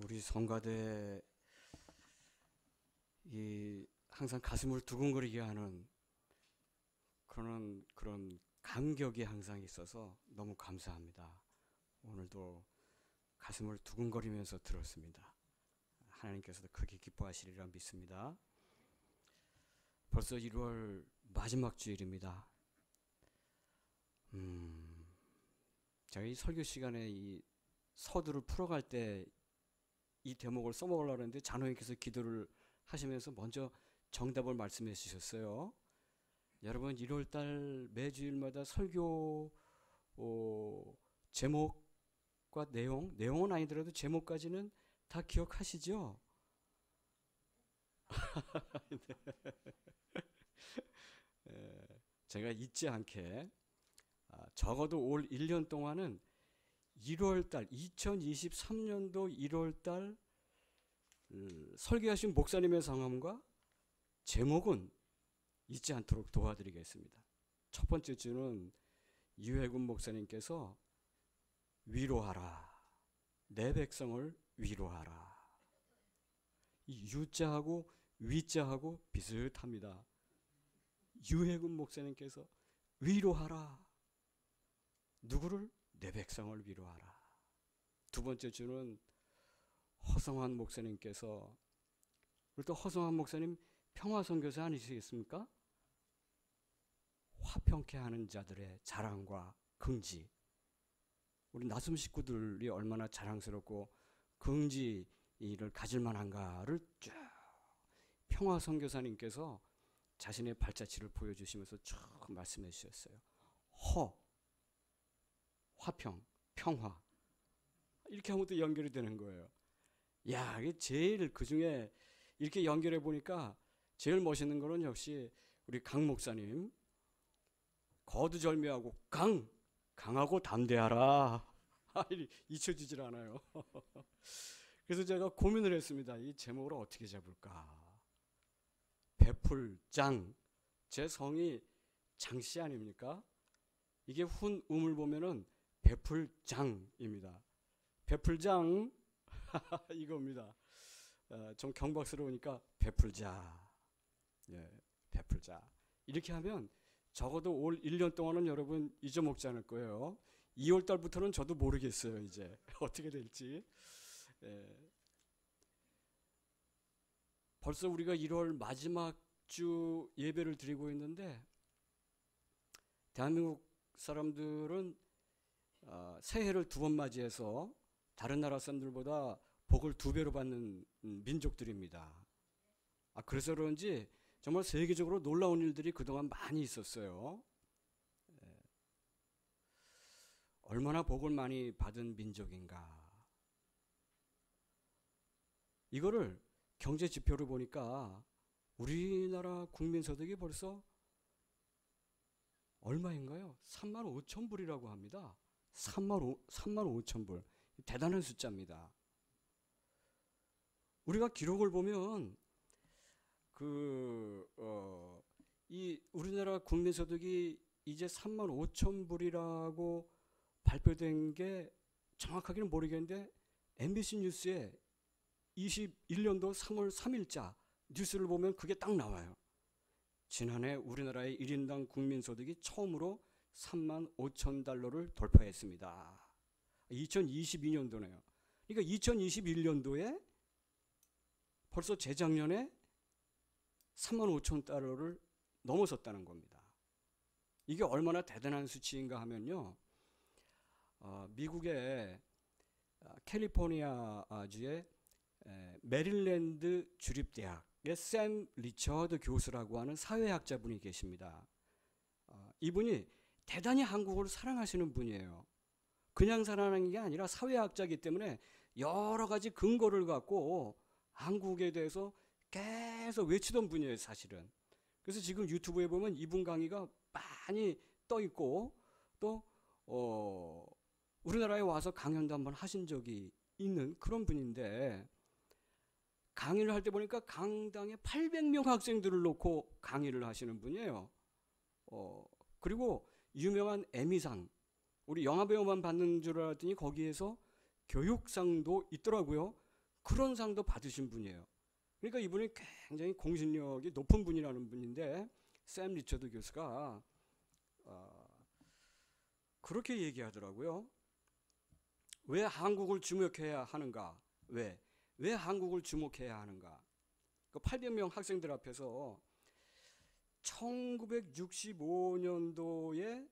우리 성가대 이 항상 가슴을 두근거리게 하는 그런 감격이 항상 있어서 너무 감사합니다. 오늘도 가슴을 두근거리면서 들었습니다. 하나님께서도 크게 기뻐하시리라 믿습니다. 벌써 1월 마지막 주일입니다. 제가 이 설교 시간에 이 서두를 풀어갈 때 이 대목을 써먹으려고 했는데 장로님께서 기도를 하시면서 먼저 정답을 말씀해 주셨어요. 여러분 1월달 매주일마다 설교 제목과 내용은 아니더라도 제목까지는 다 기억하시죠? 제가 잊지 않게 적어도 올 1년 동안은 1월달 2023년도 1월달 설교하신 목사님의 상함과 제목은 잊지 않도록 도와드리겠습니다. 첫 번째 주는 유해군 목사님께서 위로하라, 내 백성을 위로하라. 이 유자하고 위자하고 비슷합니다. 유해군 목사님께서 위로하라. 누구를? 내 백성을 위로하라. 두 번째 주는 허성환 목사님께서, 우리 또 허성환 목사님 평화선교사 아니시겠습니까? 화평케 하는 자들의 자랑과 긍지. 우리 나숨 식구들이 얼마나 자랑스럽고 긍지를 가질 만한가를 쭉 평화선교사님께서 자신의 발자취를 보여주시면서 쭉 말씀해 주셨어요. 화평, 평화. 이렇게 하면 또 연결이 되는 거예요. 야, 이게 제일 그 중에 이렇게 연결해 보니까 제일 멋있는 거는 역시 우리 강 목사님. 거두절미하고 강하고 담대하라. 잊혀지질 않아요. 그래서 제가 고민을 했습니다. 이 제목을 어떻게 잡을까? 베풀장. 제 성이 장씨 아닙니까? 이게 훈음을 보면은 베풀장입니다. 베풀장 이겁니다. 좀 경박스러우니까 베풀자. 예, 베풀자. 이렇게 하면 적어도 올 1년 동안은 여러분 잊어먹지 않을 거예요. 2월 달부터는 저도 모르겠어요. 이제 어떻게 될지. 예. 벌써 우리가 1월 마지막 주 예배를 드리고 있는데 대한민국 사람들은 새해를 2번 맞이해서 다른 나라 사람들보다 복을 2배로 받는 민족들입니다. 그래서 그런지 정말 세계적으로 놀라운 일들이 그동안 많이 있었어요. 얼마나 복을 많이 받은 민족인가. 이거를 경제 지표를 보니까 우리나라 국민소득이 벌써 얼마인가요? 35,000불이라고 합니다. 35,000불. 대단한 숫자입니다. 우리가 기록을 보면 이 우리나라 국민소득이 이제 35,000불이라고 발표된 게 정확하게는 모르겠는데 MBC 뉴스에 21년도 3월 3일자 뉴스를 보면 그게 딱 나와요. 지난해 우리나라의 1인당 국민소득이 처음으로 35,000달러를 돌파했습니다. 2022년도네요. 그러니까 2021년도에 벌써 재작년에 35,000달러를 넘어섰다는 겁니다. 이게 얼마나 대단한 수치인가 하면요. 미국의 캘리포니아주의 메릴랜드 주립대학의 샘 리처드 교수라고 하는 사회학자분이 계십니다. 이분이 대단히 한국을 사랑하시는 분이에요. 그냥 사랑하는 게 아니라 사회학자이기 때문에 여러 가지 근거를 갖고 한국에 대해서 계속 외치던 분이에요, 사실은. 그래서 지금 유튜브에 보면 이분 강의가 많이 떠 있고 또 우리나라에 와서 강연도 한번 하신 적이 있는 그런 분인데 강의를 할 때 보니까 강당에 800명 학생들을 놓고 강의를 하시는 분이에요. 그리고 유명한 에미상, 우리 영화배우만 받는 줄 알았더니 거기에서 교육상도 있더라고요. 그런 상도 받으신 분이에요. 그러니까 이분이 굉장히 공신력이 높은 분이라는 분인데 샘 리처드 교수가 그렇게 얘기하더라고요. 왜 한국을 주목해야 하는가? 왜 한국을 주목해야 하는가? 그 800명 학생들 앞에서 1965년도에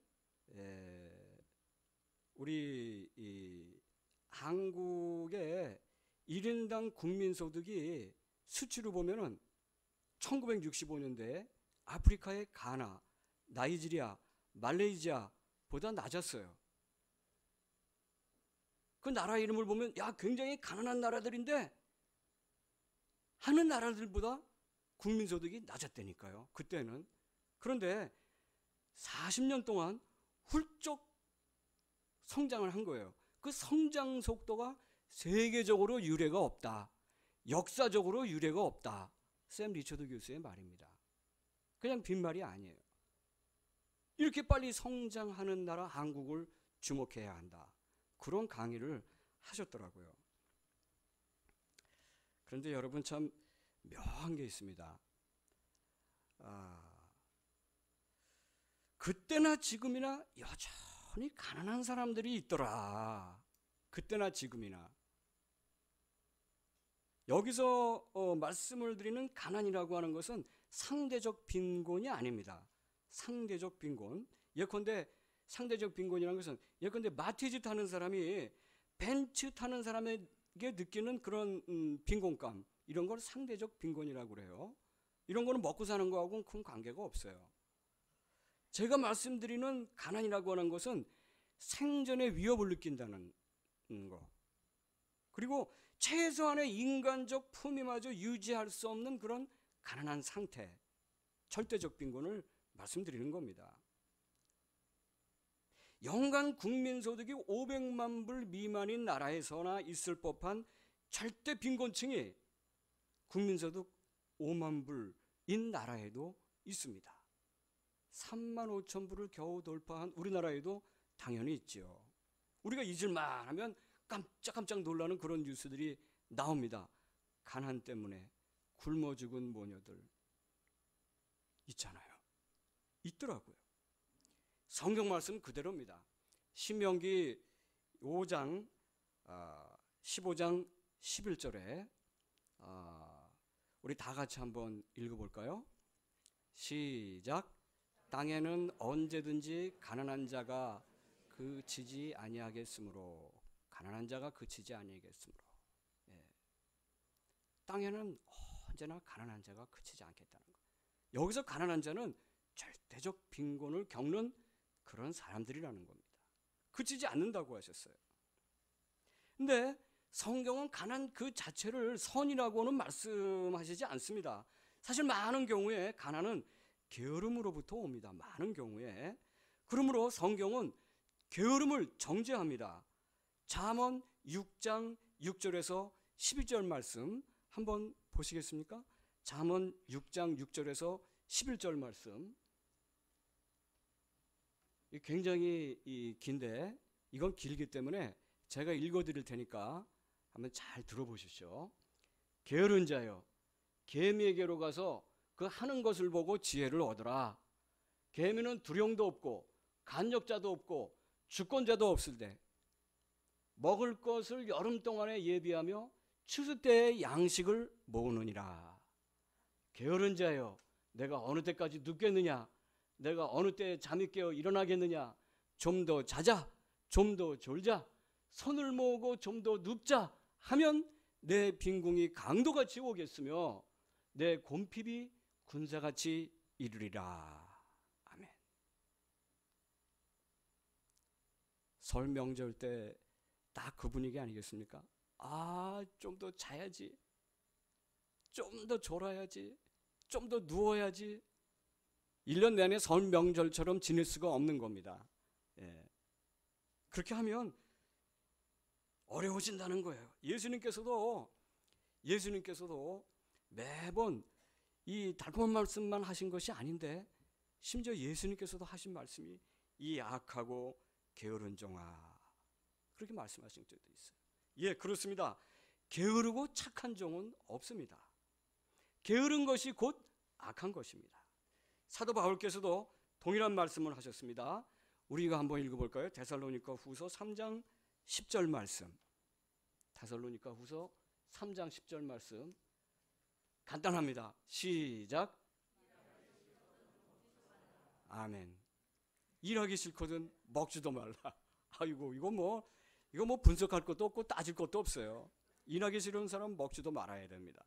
우리 이 한국의 1인당 국민소득이 수치로 보면은 1965년도에 아프리카의 가나, 나이지리아, 말레이시아보다 낮았어요. 그 나라 이름을 보면 야 굉장히 가난한 나라들인데 하는 나라들보다 국민소득이 낮았다니까요. 그때는. 그런데 40년 동안 훌쩍 성장을 한 거예요. 그 성장 속도가 세계적으로 유례가 없다. 역사적으로 유례가 없다. 샘 리처드 교수의 말입니다. 그냥 빈말이 아니에요. 이렇게 빨리 성장하는 나라 한국을 주목해야 한다. 그런 강의를 하셨더라고요. 그런데 여러분 참 묘한 게 있습니다. 그때나 지금이나 여전히 가난한 사람들이 있더라. 그때나 지금이나. 여기서 말씀을 드리는 가난이라고 하는 것은 상대적 빈곤이 아닙니다. 상대적 빈곤. 예컨대 상대적 빈곤이라는 것은 예컨대 마티즈 타는 사람이 벤츠 타는 사람에게 느끼는 그런 빈곤감, 이런 걸 상대적 빈곤이라고 그래요. 이런 거는 먹고 사는 거하고는 큰 관계가 없어요. 제가 말씀드리는 가난이라고 하는 것은 생존의 위협을 느낀다는 거, 그리고 최소한의 인간적 품위마저 유지할 수 없는 그런 가난한 상태, 절대적 빈곤을 말씀드리는 겁니다. 연간 국민소득이 500만 불 미만인 나라에서나 있을 법한 절대 빈곤층이 국민소득 5만 불인 나라에도 있습니다. 3만 5천 불을 겨우 돌파한 우리나라에도 당연히 있죠. 우리가 잊을만 하면 깜짝깜짝 놀라는 그런 뉴스들이 나옵니다. 가난 때문에 굶어 죽은 모녀들 있잖아요. 있더라고요. 성경 말씀 그대로입니다. 신명기 5장 15장 11절에 우리 다 같이 한번 읽어볼까요? 시작. 땅에는 언제든지 가난한 자가 그치지 아니하겠으므로. 가난한 자가 그치지 아니하겠으므로. 예. 땅에는 언제나 가난한 자가 그치지 않겠다는 것. 여기서 가난한 자는 절대적 빈곤을 겪는 그런 사람들이라는 겁니다. 그치지 않는다고 하셨어요. 근데 성경은 가난 그 자체를 선이라고는 말씀하시지 않습니다. 사실 많은 경우에 가난은 게으름으로부터 옵니다. 많은 경우에. 그러므로 성경은 게으름을 정죄합니다. 잠언 6장 6절에서 12절 말씀 한번 보시겠습니까? 잠언 6장 6절에서 11절 말씀. 굉장히 긴데 이건 길기 때문에 제가 읽어드릴 테니까 한번 잘 들어보십시오. 게으른 자여, 개미에게로 가서 그 하는 것을 보고 지혜를 얻으라. 개미는 두령도 없고 간역자도 없고 주권자도 없을 때 먹을 것을 여름 동안에 예비하며 추수 때의 양식을 모으느니라. 게으른 자여, 내가 어느 때까지 눕겠느냐? 내가 어느 때에 잠이 깨어 일어나겠느냐? 좀 더 자자, 좀 더 졸자, 손을 모으고 좀 더 눕자 하면 내 빈궁이 강도같이 오겠으며 내 곰핍이 군사같이 이르리라. 아멘. 설 명절 때 딱 그 분위기 아니겠습니까? 좀 더 자야지, 좀 더 졸아야지, 좀 더 누워야지. 1년 내내 설 명절처럼 지낼 수가 없는 겁니다. 예. 그렇게 하면 어려워진다는 거예요. 예수님께서도 매번 이 달콤한 말씀만 하신 것이 아닌데 심지어 예수님께서도 하신 말씀이 이 악하고 게으른 종아, 그렇게 말씀하신 적도 있어요. 예, 그렇습니다. 게으르고 착한 종은 없습니다. 게으른 것이 곧 악한 것입니다. 사도 바울께서도 동일한 말씀을 하셨습니다. 우리가 한번 읽어볼까요? 데살로니가 후서 3장 10절 말씀. 데살로니가 후서 3장 10절 말씀. 간단합니다. 시작. 아멘. 일하기 싫거든 먹지도 말라. 아이고, 이거 뭐 분석할 것도 없고 따질 것도 없어요. 일하기 싫은 사람 먹지도 말아야 됩니다.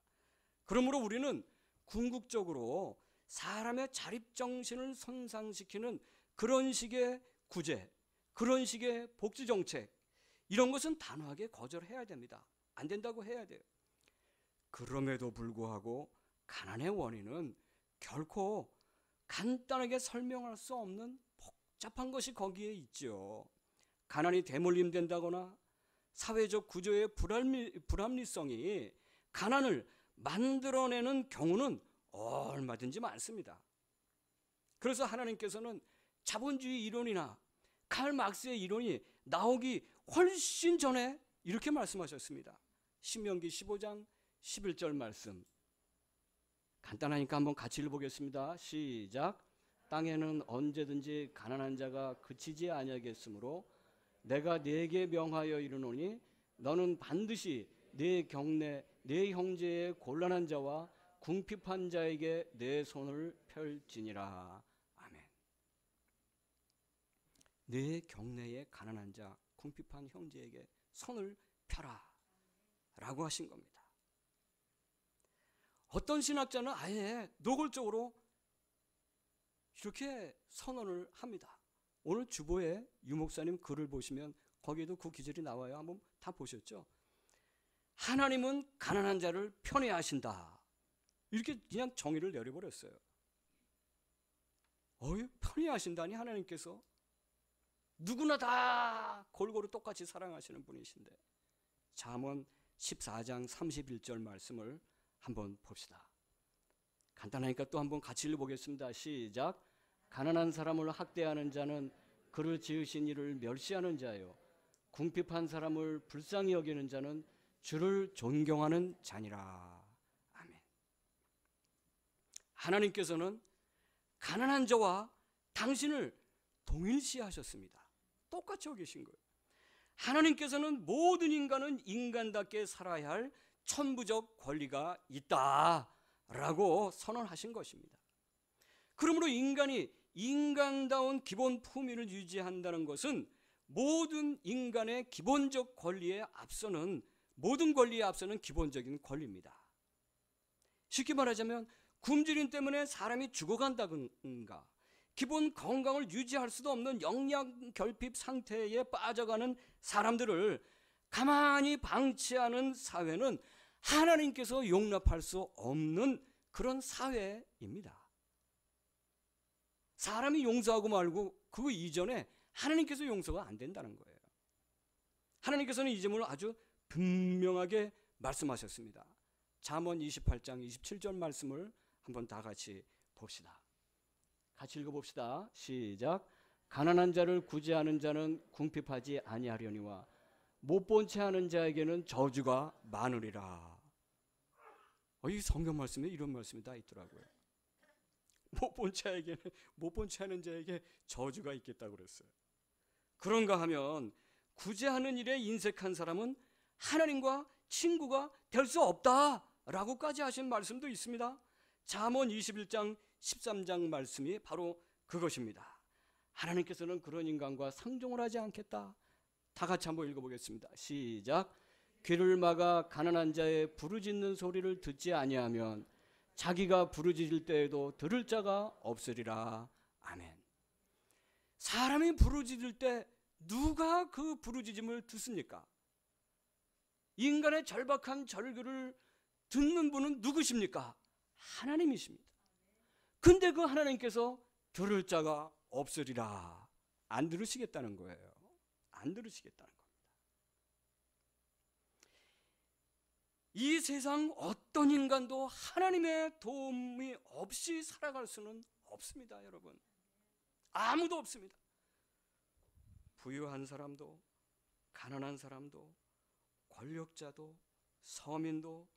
그러므로 우리는 궁극적으로 사람의 자립정신을 손상시키는 그런 식의 구제, 그런 식의 복지정책, 이런 것은 단호하게 거절해야 됩니다. 안 된다고 해야 돼요. 그럼에도 불구하고 가난의 원인은 결코 간단하게 설명할 수 없는 복잡한 것이 거기에 있죠. 가난이 대물림된다거나 사회적 구조의 불합리성이 가난을 만들어내는 경우는 얼마든지 많습니다. 그래서 하나님께서는 자본주의 이론이나 칼 막스의 이론이 나오기 훨씬 전에 이렇게 말씀하셨습니다. 신명기 15장 11절 말씀. 간단하니까 한번 같이 읽어보겠습니다. 시작. 땅에는 언제든지 가난한 자가 그치지 아니하겠으므로 내가 네게 명하여 이르노니 너는 반드시 네 경내 네 형제의 곤란한 자와 궁핍한 자에게 내 손을 펼지니라. 아멘. 네 경내의 가난한 자, 궁핍한 형제에게 손을 펴라 라고 하신 겁니다. 어떤 신학자는 아예 노골적으로 이렇게 선언을 합니다. 오늘 주보에 유 목사님 글을 보시면 거기에도 그 기절이 나와요. 한번 다 보셨죠? 하나님은 가난한 자를 편애하신다. 이렇게 그냥 정의를 내려버렸어요. 편애하신다니 하나님께서 누구나 다 골고루 똑같이 사랑하시는 분이신데. 잠언 14장 31절 말씀을 한번 봅시다. 간단하니까 또 한번 같이 읽어보겠습니다. 시작. 가난한 사람을 학대하는 자는 그를 지으신 이를 멸시하는 자요, 궁핍한 사람을 불쌍히 여기는 자는 주를 존경하는 자니라. 아멘. 하나님께서는 가난한 자와 당신을 동일시하셨습니다. 똑같이 여기신 거예요. 하나님께서는 모든 인간은 인간답게 살아야 할 천부적 권리가 있다라고 선언하신 것입니다. 그러므로 인간이 인간다운 기본 품위를 유지한다는 것은 모든 인간의 기본적 권리에 앞서는, 모든 권리에 앞서는 기본적인 권리입니다. 쉽게 말하자면 굶주림 때문에 사람이 죽어간다든가 기본 건강을 유지할 수도 없는 영양 결핍 상태에 빠져가는 사람들을 가만히 방치하는 사회는 하나님께서 용납할 수 없는 그런 사회입니다. 사람이 용서하고 말고 그 이전에 하나님께서 용서가 안 된다는 거예요. 하나님께서는 이 점을 아주 분명하게 말씀하셨습니다. 잠언 28장 27절 말씀을 한번 다 같이 봅시다. 같이 읽어봅시다. 시작. 가난한 자를 구제하는 자는 궁핍하지 아니하려니와 못 본 채 하는 자에게는 저주가 많으리라. 이 성경 말씀에 이런 말씀이 다 있더라고요. 못 본 채 하는 자에게 저주가 있겠다고 그랬어요. 그런가 하면 구제하는 일에 인색한 사람은 하나님과 친구가 될 수 없다라고까지 하신 말씀도 있습니다. 잠언 21장 13장 말씀이 바로 그것입니다. 하나님께서는 그런 인간과 상종을 하지 않겠다. 다 같이 한번 읽어보겠습니다. 시작. 귀를 막아 가난한 자의 부르짖는 소리를 듣지 아니하면 자기가 부르짖을 때에도 들을 자가 없으리라. 아멘. 사람이 부르짖을 때 누가 그 부르짖음을 듣습니까? 인간의 절박한 절규를 듣는 분은 누구십니까? 하나님이십니다. 근데 그 하나님께서 들을 자가 없으리라. 안 들으시겠다는 거예요. 안 들으시겠다는 겁니다. 이 세상 어떤 인간도 하나님의 도움이 없이 살아갈 수는 없습니다, 여러분. 아무도 없습니다. 부유한 사람도, 가난한 사람도, 권력자도, 서민도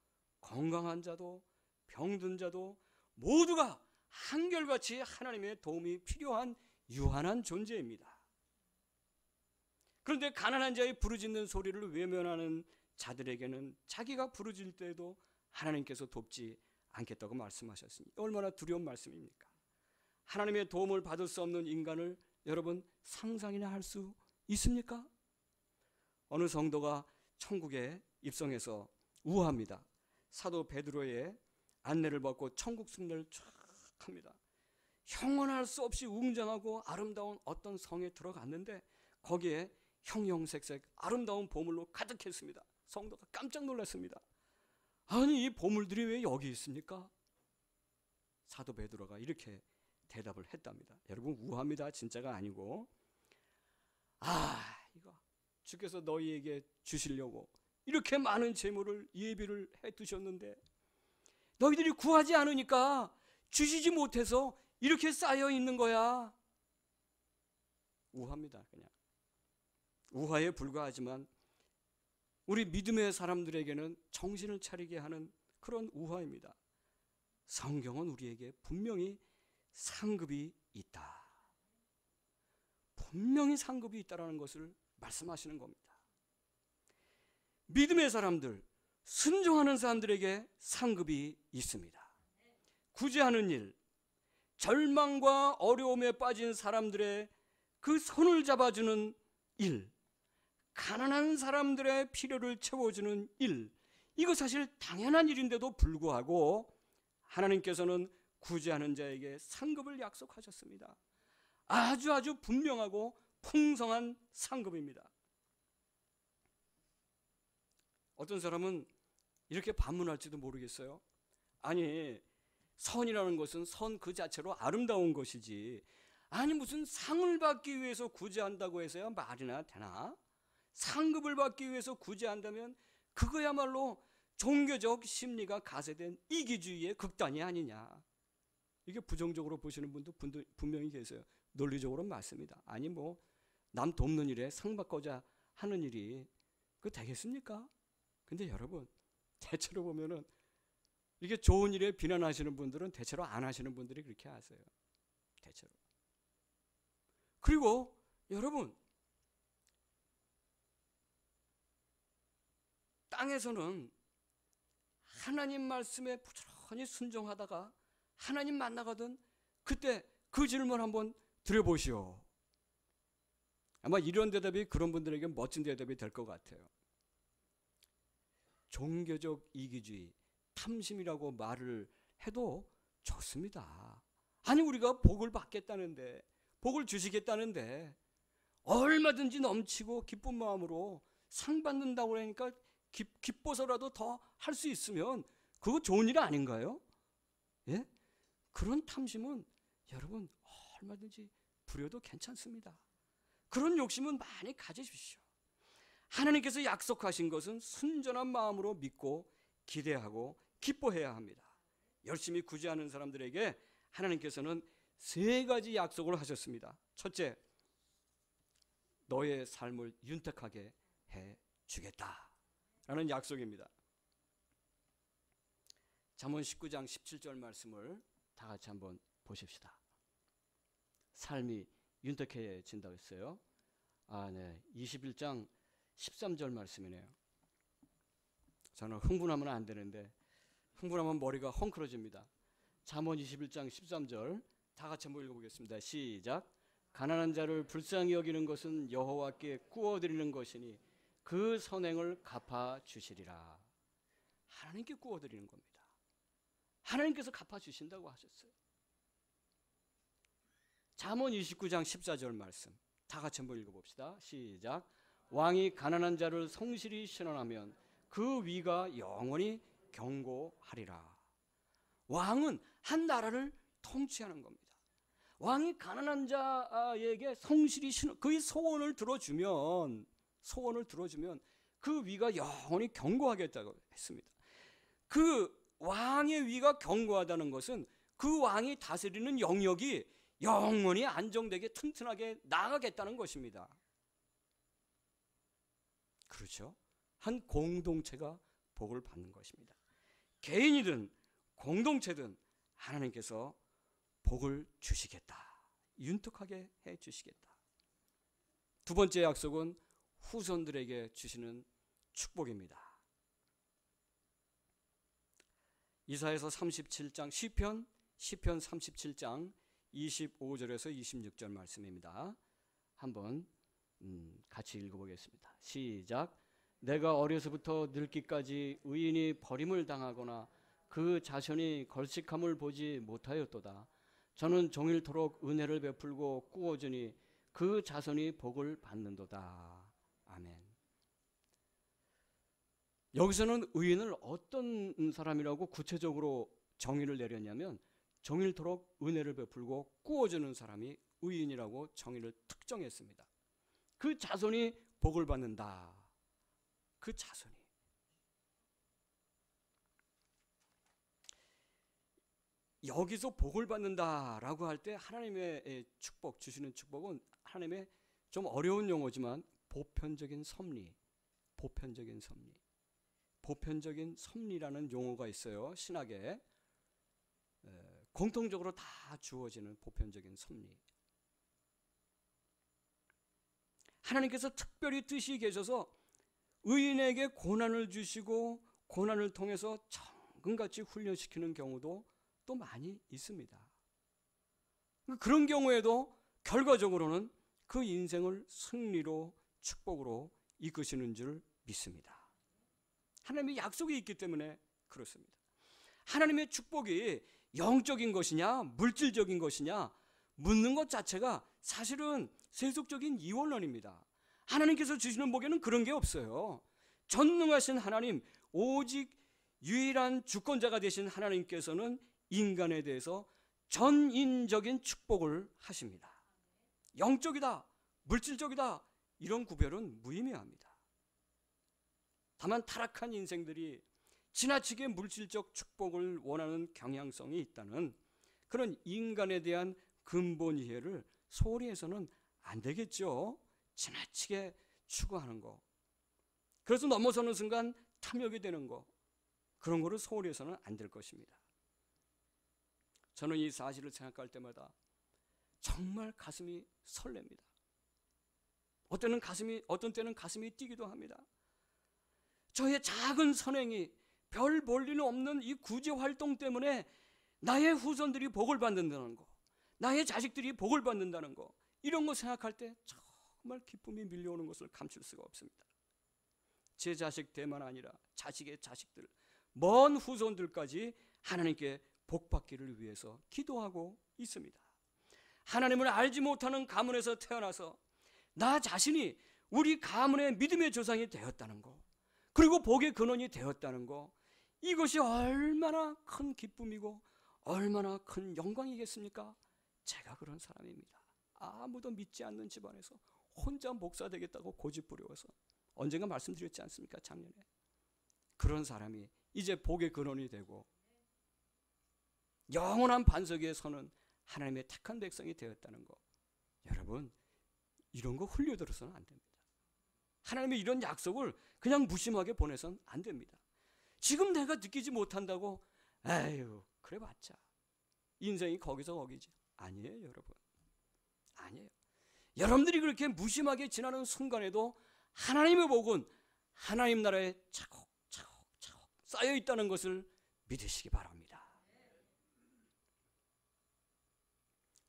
건강한 자도 병든 자도 모두가 한결같이 하나님의 도움이 필요한 유한한 존재입니다. 그런데 가난한 자의 부르짖는 소리를 외면하는 자들에게는 자기가 부르짖을 때에도 하나님께서 돕지 않겠다고 말씀하셨습니다. 얼마나 두려운 말씀입니까? 하나님의 도움을 받을 수 없는 인간을 여러분 상상이나 할 수 있습니까? 어느 성도가 천국에 입성해서 우합니다. 사도 베드로의 안내를 받고 천국 순례를 쫙 합니다. 형언할 수 없이 웅장하고 아름다운 어떤 성에 들어갔는데 거기에 형형색색 아름다운 보물로 가득했습니다. 성도가 깜짝 놀랐습니다. 아니, 이 보물들이 왜 여기 있습니까? 사도 베드로가 이렇게 대답을 했답니다. 여러분, 우합니다. 진짜가 아니고, 이거 주께서 너희에게 주시려고 이렇게 많은 재물을 예비를 해 두셨는데 너희들이 구하지 않으니까 주시지 못해서 이렇게 쌓여 있는 거야. 우합니다. 그냥 우화에 불과하지만 우리 믿음의 사람들에게는 정신을 차리게 하는 그런 우화입니다. 성경은 우리에게 분명히 상급이 있다. 분명히 상급이 있다라는 것을 말씀하시는 겁니다. 믿음의 사람들, 순종하는 사람들에게 상급이 있습니다. 구제하는 일, 절망과 어려움에 빠진 사람들의 그 손을 잡아주는 일, 가난한 사람들의 필요를 채워주는 일, 이거 사실 당연한 일인데도 불구하고 하나님께서는 구제하는 자에게 상급을 약속하셨습니다. 아주 분명하고 풍성한 상급입니다. 어떤 사람은 이렇게 반문할지도 모르겠어요. 아니, 선이라는 것은 선 그 자체로 아름다운 것이지, 아니 무슨 상을 받기 위해서 구제한다고 해서야 말이나 되나? 상급을 받기 위해서 구제한다면 그거야말로 종교적 심리가 가세된 이기주의의 극단이 아니냐. 이게 부정적으로 보시는 분도 분명히 계세요. 논리적으로는 맞습니다. 아니 뭐 남 돕는 일에 상 받고자 하는 일이 그 되겠습니까? 근데 여러분, 대체로 보면은 이게 좋은 일에 비난하시는 분들은 대체로 안 하시는 분들이 그렇게 하세요. 대체로. 그리고 여러분, 땅에서는 하나님 말씀에 부지런히 순종하다가 하나님 만나거든 그때 그 질문 한번 드려보시오. 아마 이런 대답이 그런 분들에게 멋진 대답이 될 것 같아요. 종교적 이기주의, 탐심이라고 말을 해도 좋습니다. 아니 우리가 복을 받겠다는데, 복을 주시겠다는데 얼마든지 넘치고 기쁜 마음으로 상 받는다고 그러니까 기뻐서라도 더 할 수 있으면 그거 좋은 일 아닌가요? 예? 그런 탐심은 여러분 얼마든지 부려도 괜찮습니다. 그런 욕심은 많이 가지십시오. 하나님께서 약속하신 것은 순전한 마음으로 믿고 기대하고 기뻐해야 합니다. 열심히 구제하는 사람들에게 하나님께서는 3가지 약속을 하셨습니다. 첫째, 너의 삶을 윤택하게 해주겠다 라는 약속입니다. 잠언 19장 17절 말씀을 다 같이 한번 보십시다. 삶이 윤택해진다고 했어요. 21장 13절 말씀이네요. 저는 흥분하면 안 되는데 흥분하면 머리가 헝클어집니다. 잠언 21장 13절 다 같이 한번 읽어보겠습니다. 시작. 가난한 자를 불쌍히 여기는 것은 여호와께 구워드리는 것이니 그 선행을 갚아주시리라. 하나님께 구워드리는 겁니다. 하나님께서 갚아주신다고 하셨어요. 잠언 29장 14절 말씀 다 같이 한번 읽어봅시다. 시작. 왕이 가난한 자를 성실히 신원하면 그 위가 영원히 경고하리라. 왕은 한 나라를 통치하는 겁니다. 왕이 가난한 자에게 성실히 그의 소원을 들어주면 그 위가 영원히 경고하겠다고 했습니다. 그 왕의 위가 경고하다는 것은 그 왕이 다스리는 영역이 영원히 안정되게 튼튼하게 나가겠다는 것입니다. 그렇죠? 한 공동체가 복을 받는 것입니다. 개인이든 공동체든 하나님께서 복을 주시겠다. 윤택하게 해 주시겠다. 두 번째 약속은 후손들에게 주시는 축복입니다. 이사야서 37장 시편 37장 25절에서 26절 말씀입니다. 한번 같이 읽어보겠습니다. 시작. 내가 어려서부터 늙기까지 의인이 버림을 당하거나 그 자손이 걸식함을 보지 못하였도다. 저는 종일토록 은혜를 베풀고 꾸어주니 그 자손이 복을 받는도다. 아멘. 여기서는 의인을 어떤 사람이라고 구체적으로 정의를 내렸냐면 종일토록 은혜를 베풀고 꾸어주는 사람이 의인이라고 정의를 특정했습니다. 그 자손이 복을 받는다. 그 자손이. 여기서 복을 받는다라고 할 때 하나님의 축복, 주시는 축복은 하나님의 좀 어려운 용어지만 보편적인 섭리, 보편적인 섭리, 보편적인 섭리라는 용어가 있어요. 신학에 공통적으로 다 주어지는 보편적인 섭리. 하나님께서 특별히 뜻이 계셔서 의인에게 고난을 주시고 고난을 통해서 정금같이 훈련시키는 경우도 또 많이 있습니다. 그런 경우에도 결과적으로는 그 인생을 승리로 축복으로 이끄시는 줄 믿습니다. 하나님의 약속이 있기 때문에 그렇습니다. 하나님의 축복이 영적인 것이냐 물질적인 것이냐 묻는 것 자체가 사실은 세속적인 이원론입니다. 하나님께서 주시는 복에는 그런 게 없어요. 전능하신 하나님, 오직 유일한 주권자가 되신 하나님께서는 인간에 대해서 전인적인 축복을 하십니다. 영적이다, 물질적이다 이런 구별은 무의미합니다. 다만 타락한 인생들이 지나치게 물질적 축복을 원하는 경향성이 있다는 그런 인간에 대한 근본 이해를 소홀히 해서는 안 되겠죠. 지나치게 추구하는 거. 그래서 넘어서는 순간 탐욕이 되는 거. 그런 거를 소홀히 해서는 안 될 것입니다. 저는 이 사실을 생각할 때마다 정말 가슴이 설렙니다. 어떤 때는 가슴이 뛰기도 합니다. 저의 작은 선행이 별 볼일은 없는 이 구제 활동 때문에 나의 후손들이 복을 받는다는 거, 나의 자식들이 복을 받는다는 거, 이런 거 생각할 때 정말 기쁨이 밀려오는 것을 감출 수가 없습니다. 제 자식 때만 아니라 자식의 자식들, 먼 후손들까지 하나님께 복 받기를 위해서 기도하고 있습니다. 하나님을 알지 못하는 가문에서 태어나서 나 자신이 우리 가문의 믿음의 조상이 되었다는 거, 그리고 복의 근원이 되었다는 거, 이것이 얼마나 큰 기쁨이고 얼마나 큰 영광이겠습니까? 제가 그런 사람입니다. 아무도 믿지 않는 집안에서 혼자 목사 되겠다고 고집부려워서 언젠가 말씀드렸지 않습니까? 작년에. 그런 사람이 이제 복의 근원이 되고 영원한 반석 위에 서는 하나님의 택한 백성이 되었다는 거. 여러분, 이런 거 흘려들어서는 안 됩니다. 하나님의 이런 약속을 그냥 무심하게 보내선 안 됩니다. 지금 내가 느끼지 못한다고 에휴 그래봤자 인생이 거기서 거기지. 아니에요, 여러분. 아니에요. 여러분들이 그렇게 무심하게 지나는 순간에도 하나님의 복은 하나님 나라에 차곡차곡 쌓여 있다는 것을 믿으시기 바랍니다.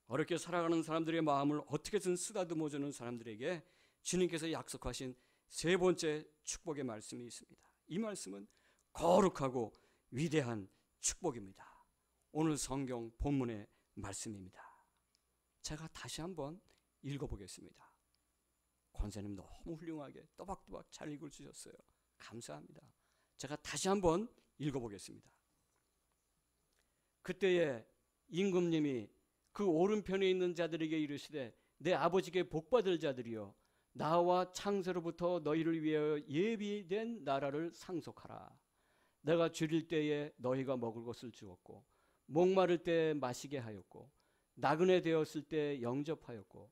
어렵게 살아가는 사람들의 마음을 어떻게든 쓰다듬어주는 사람들에게 주님께서 약속하신 세 번째 축복의 말씀이 있습니다. 이 말씀은 거룩하고 위대한 축복입니다. 오늘 성경 본문의 말씀입니다. 제가 다시 한번 읽어보겠습니다. 권사님 너무 훌륭하게 또박또박 잘 읽어주셨어요. 감사합니다. 제가 다시 한번 읽어보겠습니다. 그때에 임금님이 그 오른편에 있는 자들에게 이르시되 내 아버지께 복받을 자들이여 나와 창세로부터 너희를 위하여 예비된 나라를 상속하라. 내가 줄일 때에 너희가 먹을 것을 주었고 목마를 때 마시게 하였고 나그네 되었을 때 영접하였고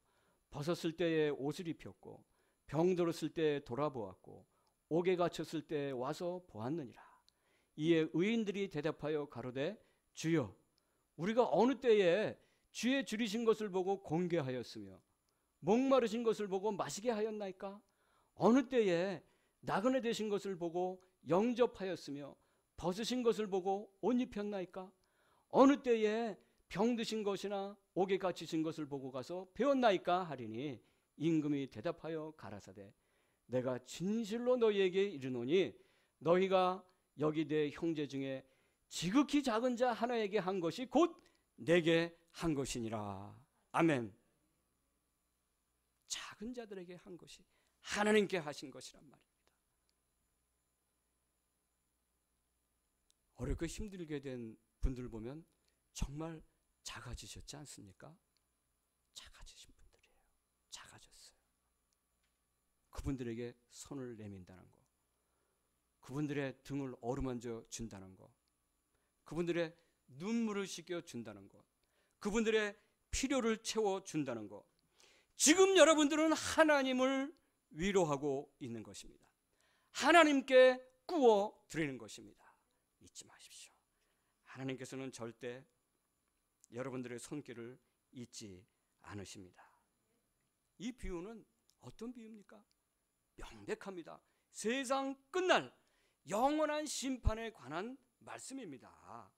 벗었을 때에 옷을 입혔고 병들었을 때 돌아보았고 옥에 갇혔을 때 와서 보았느니라. 이에 의인들이 대답하여 가로되 주여 우리가 어느 때에 주의 줄이신 것을 보고 공개하였으며 목마르신 것을 보고 마시게 하였나이까? 어느 때에 나그네 되신 것을 보고 영접하였으며 벗으신 것을 보고 옷 입혔나이까? 어느 때에 병드신 것이나 옥에 갇히신 것을 보고 가서 배웠나이까? 하리니 임금이 대답하여 가라사대 내가 진실로 너희에게 이르노니 너희가 여기 내 형제 중에 지극히 작은 자 하나에게 한 것이 곧 내게 한 것이니라. 아멘. 작은 자들에게 한 것이 하나님께 하신 것이란 말입니다. 어렵고 힘들게 된 분들 보면 정말 작아지셨지 않습니까? 작아지신 분들이에요. 작아졌어요. 그분들에게 손을 내민다는 거, 그분들의 등을 어루만져 준다는 거, 그분들의 눈물을 씻겨 준다는 것, 그분들의 필요를 채워 준다는 것, 지금 여러분들은 하나님을 위로하고 있는 것입니다. 하나님께 구워 드리는 것입니다. 잊지 마십시오. 하나님께서는 절대 여러분들의 손길을 잊지 않으십니다. 이 비유는 어떤 비유입니까? 명백합니다. 세상 끝날 영원한 심판에 관한 말씀입니다.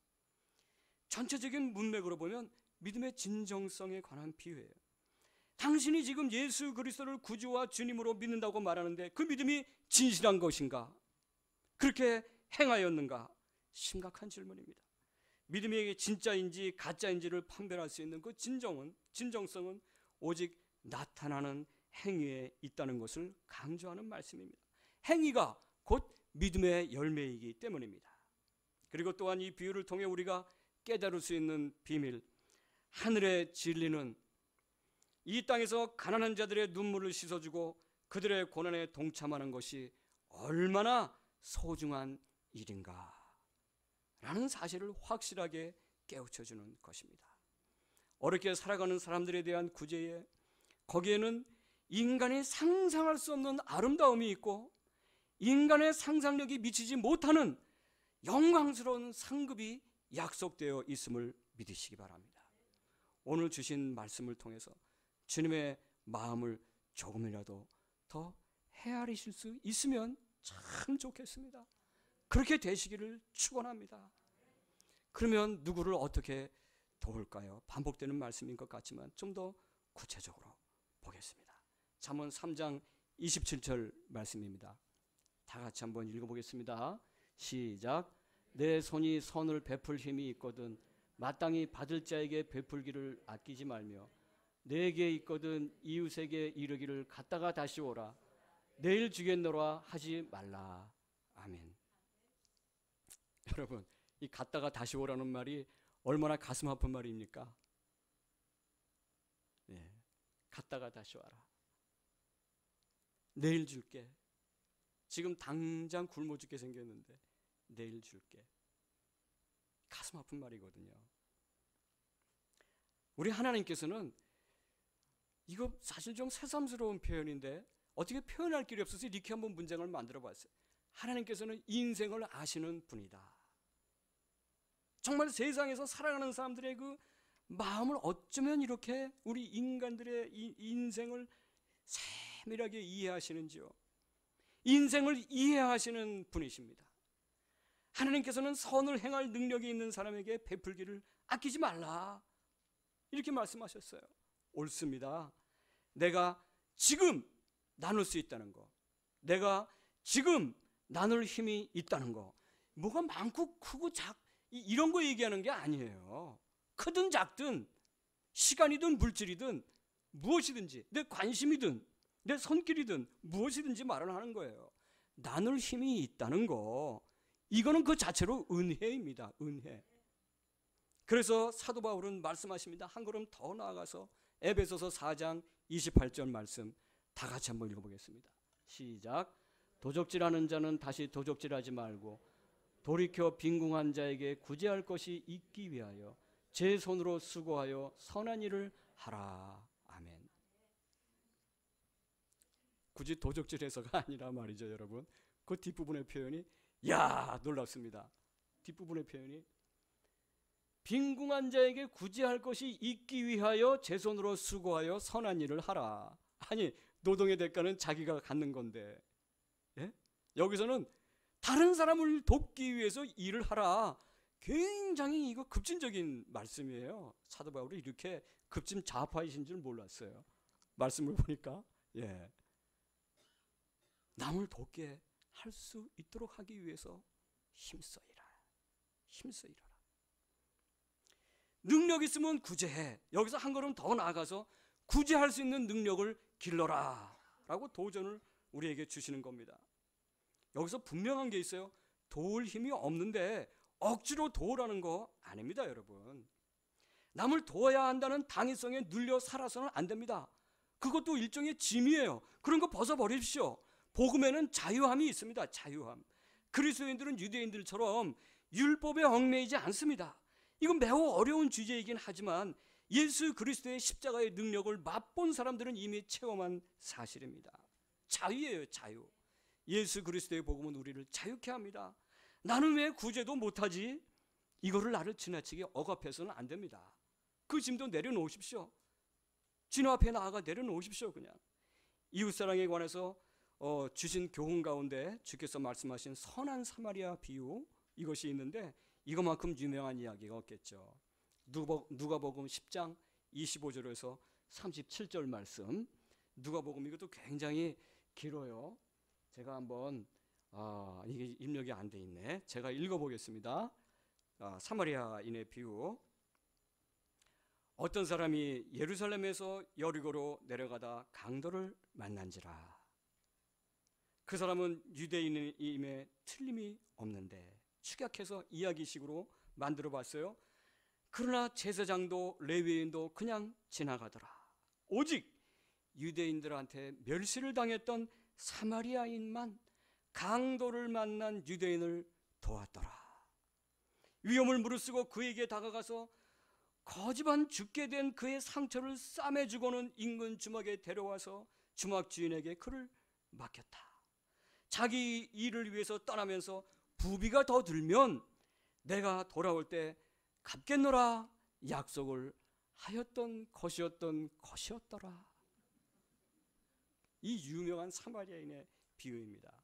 전체적인 문맥으로 보면 믿음의 진정성에 관한 비유예요. 당신이 지금 예수 그리스도를 구주와 주님으로 믿는다고 말하는데 그 믿음이 진실한 것인가? 그렇게 행하였는가? 심각한 질문입니다. 믿음이 진짜인지 가짜인지를 판별할 수 있는 그 진정성은 오직 나타나는 행위에 있다는 것을 강조하는 말씀입니다. 행위가 곧 믿음의 열매이기 때문입니다. 그리고 또한 이 비유를 통해 우리가 깨달을 수 있는 비밀, 하늘의 진리는 이 땅에서 가난한 자들의 눈물을 씻어주고 그들의 고난에 동참하는 것이 얼마나 소중한 일인가 라는 사실을 확실하게 깨우쳐주는 것입니다. 어렵게 살아가는 사람들에 대한 구제에 거기에는 인간이 상상할 수 없는 아름다움이 있고 인간의 상상력이 미치지 못하는 영광스러운 상급이 약속되어 있음을 믿으시기 바랍니다. 오늘 주신 말씀을 통해서 주님의 마음을 조금이라도 더 헤아리실 수 있으면 참 좋겠습니다. 그렇게 되시기를 축원합니다. 그러면 누구를 어떻게 도울까요? 반복되는 말씀인 것 같지만 좀 더 구체적으로 보겠습니다. 잠언 3장 27절 말씀입니다. 다 같이 한번 읽어보겠습니다. 시작. 내 손이 선을 베풀 힘이 있거든 마땅히 받을 자에게 베풀기를 아끼지 말며 내게 있거든 이웃에게 이르기를 갔다가 다시 오라 내일 주겠노라 하지 말라. 아멘. 여러분, 이 갔다가 다시 오라는 말이 얼마나 가슴 아픈 말입니까? 네, 갔다가 다시 와라. 내일 줄게. 지금 당장 굶어 죽게 생겼는데 내일 줄게. 가슴 아픈 말이거든요. 우리 하나님께서는 이거 사실 좀 새삼스러운 표현인데 어떻게 표현할 길이 없어서 이렇게 한번 문장을 만들어 봤어요. 하나님께서는 인생을 아시는 분이다. 정말 세상에서 살아가는 사람들의 그 마음을 어쩌면 이렇게 우리 인간들의 이 인생을 세밀하게 이해하시는지요. 인생을 이해하시는 분이십니다. 하나님께서는 선을 행할 능력이 있는 사람에게 베풀기를 아끼지 말라 이렇게 말씀하셨어요. 옳습니다. 내가 지금 나눌 수 있다는 거, 내가 지금 나눌 힘이 있다는 거, 뭐가 많고 크고 이런 거 얘기하는 게 아니에요. 크든 작든 시간이든 물질이든 무엇이든지 내 관심이든 내 손길이든 무엇이든지 말을 하는 거예요. 나눌 힘이 있다는 거, 이거는 그 자체로 은혜입니다. 은혜. 그래서 사도 바울은 말씀하십니다. 한 걸음 더 나아가서 에베소서 4장 28절 말씀 다 같이 한번 읽어보겠습니다. 시작. 도적질하는 자는 다시 도적질하지 말고 돌이켜 빈궁한 자에게 구제할 것이 있기 위하여 제 손으로 수고하여 선한 일을 하라. 아멘. 굳이 도적질해서가 아니라 말이죠, 여러분. 그 뒷부분의 표현이 야 놀랍습니다. 뒷부분의 표현이 빈궁한 자에게 구제할 것이 있기 위하여 제 손으로 수고하여 선한 일을 하라. 아니, 노동의 대가는 자기가 갖는 건데, 예? 여기서는 다른 사람을 돕기 위해서 일을 하라. 굉장히 이거 급진적인 말씀이에요. 사도 바울이 이렇게 급진 좌파이신 줄 몰랐어요. 말씀을 보니까. 예. 남을 돕게 할 수 있도록 하기 위해서 힘써 일하라. 힘써 일하라. 능력 있으면 구제해. 여기서 한 걸음 더 나아가서 구제할 수 있는 능력을 길러라 라고 도전을 우리에게 주시는 겁니다. 여기서 분명한 게 있어요. 도울 힘이 없는데 억지로 도우라는 거 아닙니다, 여러분. 남을 도와야 한다는 당위성에 눌려 살아서는 안 됩니다. 그것도 일종의 짐이에요. 그런 거 벗어버리십시오. 복음에는 자유함이 있습니다. 자유함. 그리스도인들은 유대인들처럼 율법에 얽매이지 않습니다. 이건 매우 어려운 주제이긴 하지만 예수 그리스도의 십자가의 능력을 맛본 사람들은 이미 체험한 사실입니다. 자유예요, 자유. 예수 그리스도의 복음은 우리를 자유케 합니다. 나는 왜 구제도 못하지? 이거를 나를 지나치게 억압해서는 안 됩니다. 그 짐도 내려놓으십시오. 주님 앞에 나아가 내려놓으십시오. 그냥 이웃사랑에 관해서 주신 교훈 가운데 주께서 말씀하신 선한 사마리아 비유, 이것이 있는데 이것만큼 유명한 이야기가 없겠죠. 누가복음 10장 25절에서 37절 말씀. 누가복음 이것도 굉장히 길어요. 제가 한번 이게 입력이 안 돼 있네. 제가 읽어보겠습니다. 사마리아인의 비유. 어떤 사람이 예루살렘에서 여리고로 내려가다 강도를 만난지라. 그 사람은 유대인임에 틀림이 없는데 축약해서 이야기식으로 만들어 봤어요. 그러나 제사장도 레위인도 그냥 지나가더라. 오직 유대인들한테 멸시를 당했던 사마리아인만 강도를 만난 유대인을 도왔더라. 위험을 무릅쓰고 그에게 다가가서 거지반 죽게 된 그의 상처를 싸매주고는 인근 주막에 데려와서 주막 주인에게 그를 맡겼다. 자기 일을 위해서 떠나면서 부비가 더 들면 내가 돌아올 때 갚겠노라 약속을 하였던 것이었더라. 이 유명한 사마리아인의 비유입니다.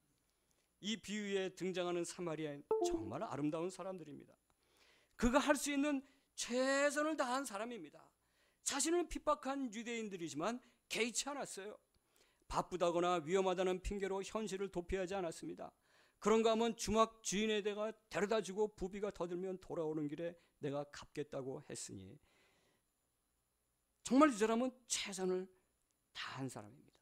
이 비유에 등장하는 사마리아인 정말 아름다운 사람들입니다. 그가 할 수 있는 최선을 다한 사람입니다. 자신을 핍박한 유대인들이지만 개의치 않았어요. 바쁘다거나 위험하다는 핑계로 현실을 도피하지 않았습니다. 그런가 하면 주막 주인의 내가 데려다주고 부비가 더 들면 돌아오는 길에 내가 갚겠다고 했으니 정말 이 사람은 최선을 다한 사람입니다.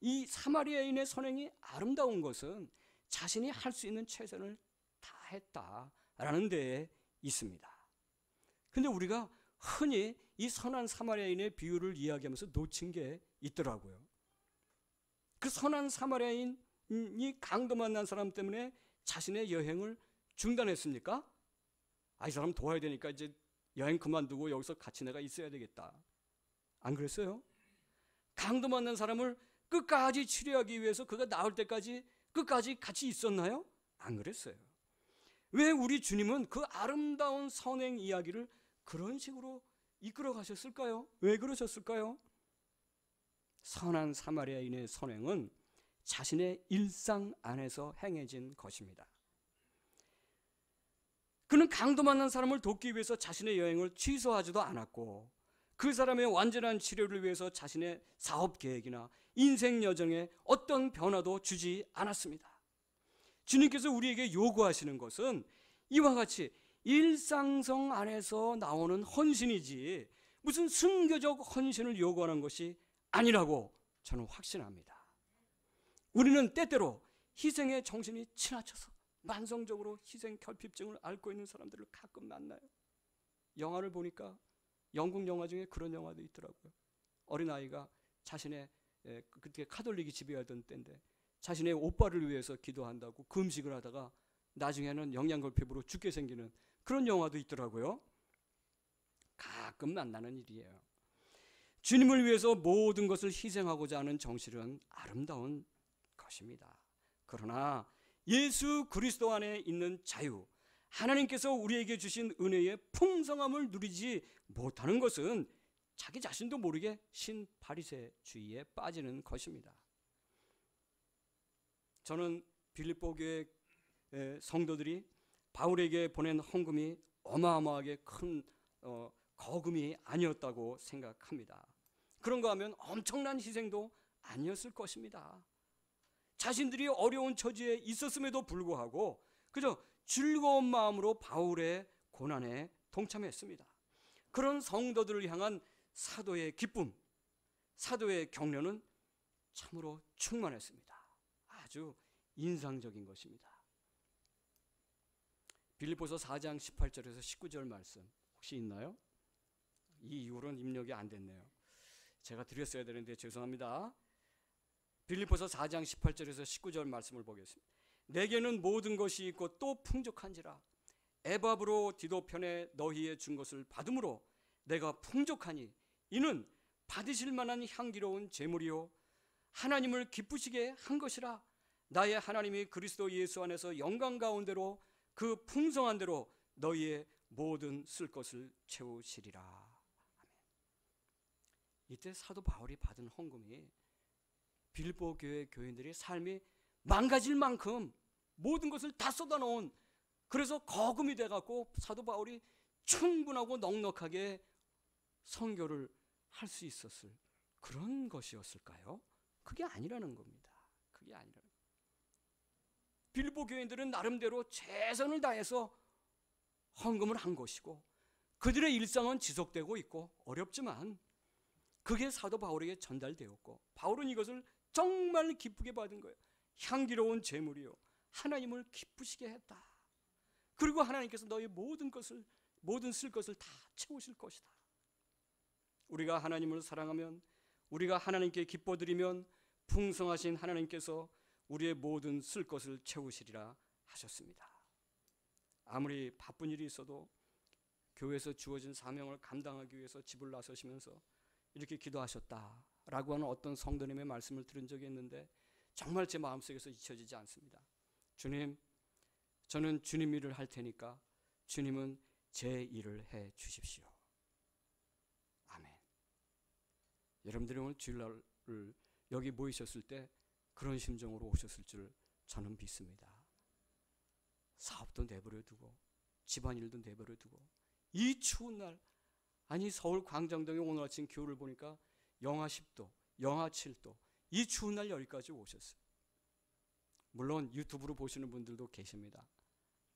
이 사마리아인의 선행이 아름다운 것은 자신이 할 수 있는 최선을 다했다라는 데에 있습니다. 근데 우리가 흔히 이 선한 사마리아인의 비유를 이야기하면서 놓친 게 있더라고요. 그 선한 사마리아인이 강도 만난 사람 때문에 자신의 여행을 중단했습니까? 이 사람 도와야 되니까 이제 여행 그만두고 여기서 같이 내가 있어야 되겠다. 안 그랬어요? 강도 만난 사람을 끝까지 치료하기 위해서 그가 나을 때까지 끝까지 같이 있었나요? 안 그랬어요. 왜 우리 주님은 그 아름다운 선행 이야기를 그런 식으로 이끌어 가셨을까요? 왜 그러셨을까요? 선한 사마리아인의 선행은 자신의 일상 안에서 행해진 것입니다. 그는 강도 만난 사람을 돕기 위해서 자신의 여행을 취소하지도 않았고 그 사람의 완전한 치료를 위해서 자신의 사업 계획이나 인생 여정에 어떤 변화도 주지 않았습니다. 주님께서 우리에게 요구하시는 것은 이와 같이 일상성 안에서 나오는 헌신이지 무슨 순교적 헌신을 요구하는 것이 아니라고 저는 확신합니다. 우리는 때때로 희생의 정신이 지나쳐서 만성적으로 희생 결핍증을 앓고 있는 사람들을 가끔 만나요. 영화를 보니까 영국 영화 중에 그런 영화도 있더라고요. 어린아이가 자신의 그때 카톨릭이 지배하던 때인데 자신의 오빠를 위해서 기도한다고 금식을 하다가 나중에는 영양결핍으로 죽게 생기는 그런 영화도 있더라고요. 가끔 만나는 일이에요. 주님을 위해서 모든 것을 희생하고자 하는 정신은 아름다운 것입니다. 그러나 예수 그리스도 안에 있는 자유, 하나님께서 우리에게 주신 은혜의 풍성함을 누리지 못하는 것은 자기 자신도 모르게 신바리새주의에 빠지는 것입니다. 저는 빌립보 교회 성도들이 바울에게 보낸 헌금이 어마어마하게 큰 거금이 아니었다고 생각합니다. 그런가 하면 엄청난 희생도 아니었을 것입니다. 자신들이 어려운 처지에 있었음에도 불구하고 그저 즐거운 마음으로 바울의 고난에 동참했습니다. 그런 성도들을 향한 사도의 기쁨, 사도의 격려는 참으로 충만했습니다. 아주 인상적인 것입니다. 빌립보서 4장 18절에서 19절 말씀 혹시 있나요? 이 이후로는 입력이 안 됐네요. 제가 드렸어야 되는데 죄송합니다. 빌립보서 4장 18절에서 19절 말씀을 보겠습니다. 내게는 모든 것이 있고 또 풍족한지라 에바브로 디도 편에 너희의 준 것을 받음으로 내가 풍족하니 이는 받으실 만한 향기로운 제물이요 하나님을 기쁘시게 한 것이라. 나의 하나님이 그리스도 예수 안에서 영광 가운데로 그 풍성한 대로 너희의 모든 쓸 것을 채우시리라. 아멘. 이때 사도 바울이 받은 헌금이 빌립보 교회 교인들의 삶이 망가질 만큼 모든 것을 다 쏟아놓은, 그래서 거금이 돼갖고 사도 바울이 충분하고 넉넉하게 선교를 할 수 있었을 그런 것이었을까요? 그게 아니라는 겁니다. 그게 아니라는 겁니다. 빌립보 교인들은 나름대로 최선을 다해서 헌금을 한 것이고 그들의 일상은 지속되고 있고 어렵지만 그게 사도 바울에게 전달되었고 바울은 이것을 정말 기쁘게 받은 거예요. 향기로운 제물이요 하나님을 기쁘시게 했다. 그리고 하나님께서 너의 모든 쓸 것을 다 채우실 것이다. 우리가 하나님을 사랑하면, 우리가 하나님께 기뻐드리면 풍성하신 하나님께서 우리의 모든 쓸 것을 채우시리라 하셨습니다. 아무리 바쁜 일이 있어도 교회에서 주어진 사명을 감당하기 위해서 집을 나서시면서 이렇게 기도하셨다라고 하는 어떤 성도님의 말씀을 들은 적이 있는데 정말 제 마음속에서 잊혀지지 않습니다. 주님, 저는 주님 일을 할 테니까 주님은 제 일을 해 주십시오. 아멘. 여러분들이 오늘 주일날 여기 모이셨을 때 그런 심정으로 오셨을 줄 저는 믿습니다. 사업도 내버려 두고 집안일도 내버려 두고 이 추운 날, 아니 서울 광장동에 오늘 아침 기후를 보니까 영하 10도, 영하 7도, 이 추운 날 여기까지 오셨어요. 물론 유튜브로 보시는 분들도 계십니다.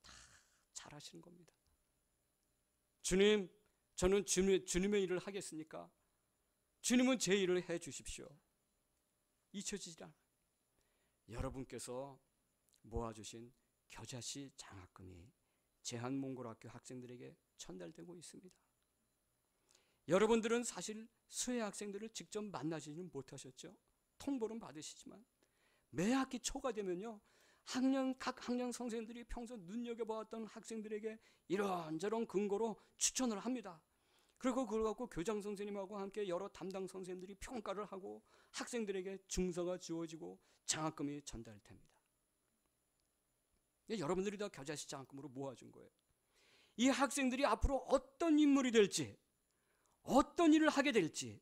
다 잘하시는 겁니다. 주님, 저는 주님의 일을 하겠으니까 주님은 제 일을 해 주십시오. 잊혀지지 않아요. 여러분께서 모아주신 겨자씨 장학금이 제한몽골학교 학생들에게 전달되고 있습니다. 여러분들은 사실 수혜 학생들을 직접 만나지는 못하셨죠. 통보는 받으시지만 매 학기 초가 되면요, 각 학년 선생님들이 평소 눈여겨보았던 학생들에게 이런저런 근거로 추천을 합니다. 그리고 그걸 갖고 교장 선생님하고 함께 여러 담당 선생님들이 평가를 하고 학생들에게 증서가 주어지고 장학금이 전달됩니다. 여러분들이 다 겨자씨 장학금으로 모아준 거예요. 이 학생들이 앞으로 어떤 인물이 될지, 어떤 일을 하게 될지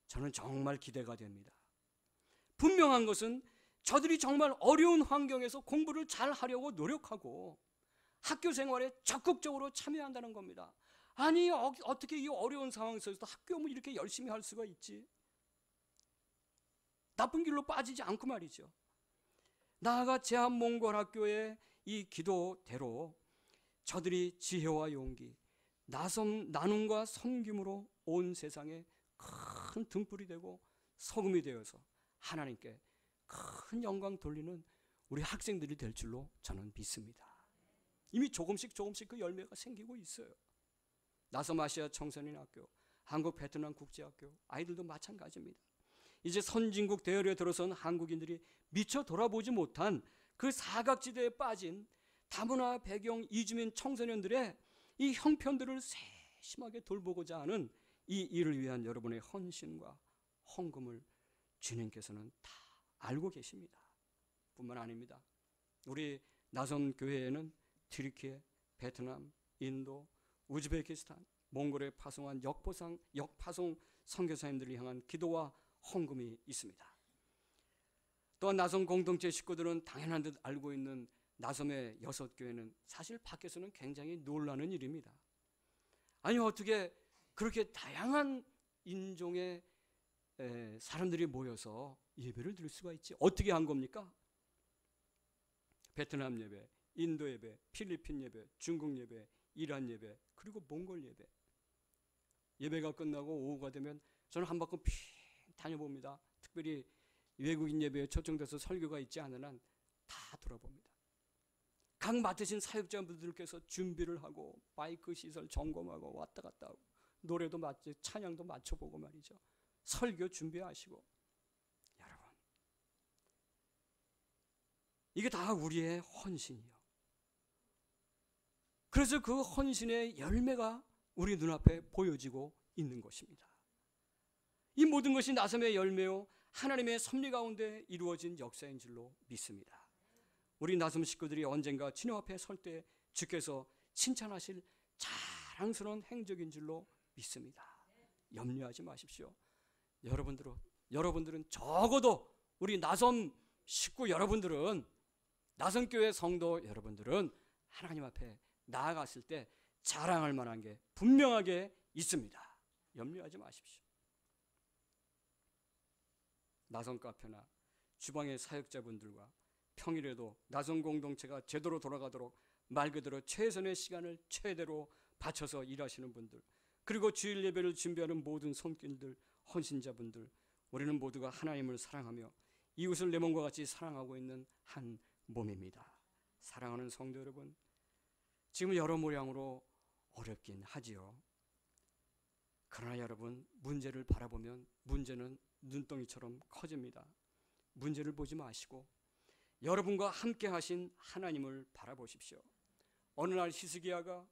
저는 정말 기대가 됩니다. 분명한 것은 저들이 정말 어려운 환경에서 공부를 잘 하려고 노력하고 학교 생활에 적극적으로 참여한다는 겁니다. 아니 어떻게 이 어려운 상황에서도 학교를 이렇게 열심히 할 수가 있지? 나쁜 길로 빠지지 않고 말이죠. 나아가 제한몽골학교의 이 기도대로 저들이 지혜와 용기, 나눔과 섬김으로 온 세상에 큰 등불이 되고 소금이 되어서 하나님께 큰 영광 돌리는 우리 학생들이 될 줄로 저는 믿습니다. 이미 조금씩 그 열매가 생기고 있어요. 나섬아시아 청소년 학교, 한국 베트남 국제학교 아이들도 마찬가지입니다. 이제 선진국 대열에 들어선 한국인들이 미처 돌아보지 못한 그 사각지대에 빠진 다문화 배경 이주민 청소년들의 이 형편들을 세심하게 돌보고자 하는 이 일을 위한 여러분의 헌신과 헌금을 주님께서는 다 알고 계십니다. 뿐만 아닙니다. 우리 나선 교회에는 튀르키예, 베트남, 인도, 우즈베키스탄, 몽골에 파송한 역파송 선교사님들을 향한 기도와 헌금이 있습니다. 또한 나섬 공동체 식구들은 당연한 듯 알고 있는 나섬의 6교회는 사실 밖에서는 굉장히 놀라는 일입니다. 아니 어떻게 그렇게 다양한 인종의 사람들이 모여서 예배를 드릴 수가 있지? 어떻게 한 겁니까? 베트남 예배, 인도 예배, 필리핀 예배, 중국 예배, 이란 예배, 그리고 몽골 예배. 예배가 끝나고 오후가 되면 저는 한 바퀴 핑 다녀봅니다. 특별히 외국인 예배에 초청돼서 설교가 있지 않은 한 다 돌아봅니다. 각 맡으신 사역자분들께서 준비를 하고 마이크 시설 점검하고 왔다 갔다 하고 노래도 찬양도 맞춰보고 말이죠. 설교 준비하시고. 여러분, 이게 다 우리의 헌신이요. 그래서 그 헌신의 열매가 우리 눈앞에 보여지고 있는 것입니다. 이 모든 것이 나섬의 열매요 하나님의 섭리 가운데 이루어진 역사인 줄로 믿습니다. 우리 나섬 식구들이 언젠가 주님 앞에 설 때 주께서 칭찬하실 자랑스러운 행적인 줄로 믿습니다. 염려하지 마십시오. 여러분들은 적어도 우리 나섬 식구 여러분들은, 나섬교회 성도 여러분들은 하나님 앞에 나아갔을 때 자랑할 만한 게 분명하게 있습니다. 염려하지 마십시오. 나섬 카페나 주방의 사역자분들과 평일에도 나섬 공동체가 제대로 돌아가도록 말 그대로 최선의 시간을 최대로 바쳐서 일하시는 분들, 그리고 주일 예배를 준비하는 모든 손길들, 헌신자분들, 우리는 모두가 하나님을 사랑하며 이웃을 내 몸과 같이 사랑하고 있는 한 몸입니다. 사랑하는 성도 여러분, 지금 여러 모양으로 어렵긴 하지요. 그러나 여러분, 문제를 바라보면 문제는 눈덩이처럼 커집니다. 문제를 보지 마시고 여러분과 함께 하신 하나님을 바라보십시오. 어느 날 히스기야가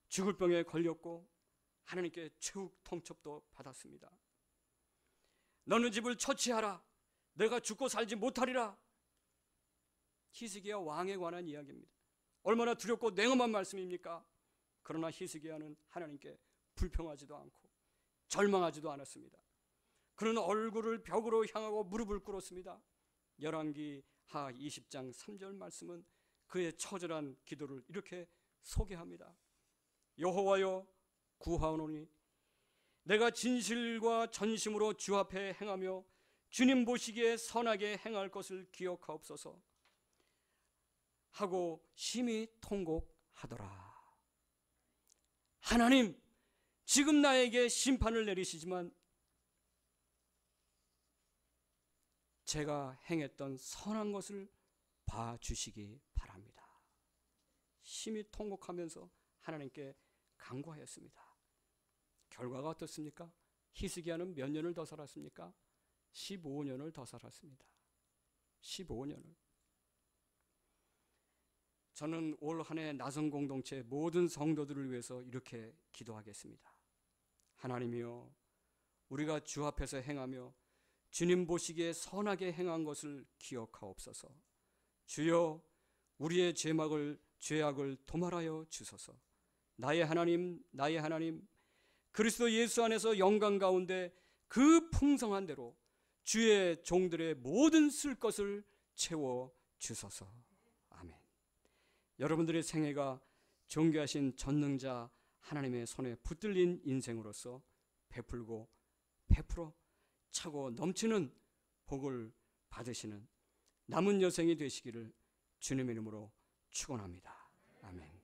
죽을 병에 걸렸고 하나님께 최후 통첩도 받았습니다. 너는 집을 처치하라. 내가 죽고 살지 못하리라. 히스기야 왕에 관한 이야기입니다. 얼마나 두렵고 냉엄한 말씀입니까? 그러나 히스기야는 하나님께 불평하지도 않고 절망하지도 않았습니다. 그는 얼굴을 벽으로 향하고 무릎을 꿇었습니다. 열왕기 하 20장 3절 말씀은 그의 처절한 기도를 이렇게 소개합니다. 여호와여, 구하오노니 내가 진실과 전심으로 주 앞에 행하며 주님 보시기에 선하게 행할 것을 기억하옵소서 하고 심히 통곡하더라. 하나님, 지금 나에게 심판을 내리시지만 제가 행했던 선한 것을 봐주시기 바랍니다. 심히 통곡하면서 하나님께 간구하였습니다. 결과가 어떻습니까? 히스기야는 몇 년을 더 살았습니까? 15년을 더 살았습니다. 15년을. 저는 올 한 해 나섬 공동체 모든 성도들을 위해서 이렇게 기도하겠습니다. 하나님이여, 우리가 주 앞에서 행하며 주님 보시기에 선하게 행한 것을 기억하옵소서. 주여, 우리의 죄악을 도말하여 주소서. 나의 하나님, 나의 하나님, 그리스도 예수 안에서 영광 가운데 그 풍성한 대로 주의 종들의 모든 쓸 것을 채워 주소서. 아멘. 여러분들의 생애가 존귀하신 전능자 하나님의 손에 붙들린 인생으로서 베풀고 베풀어 차고 넘치는 복을 받으시는 남은 여생이 되시기를 주님의 이름으로 축원합니다. 아멘.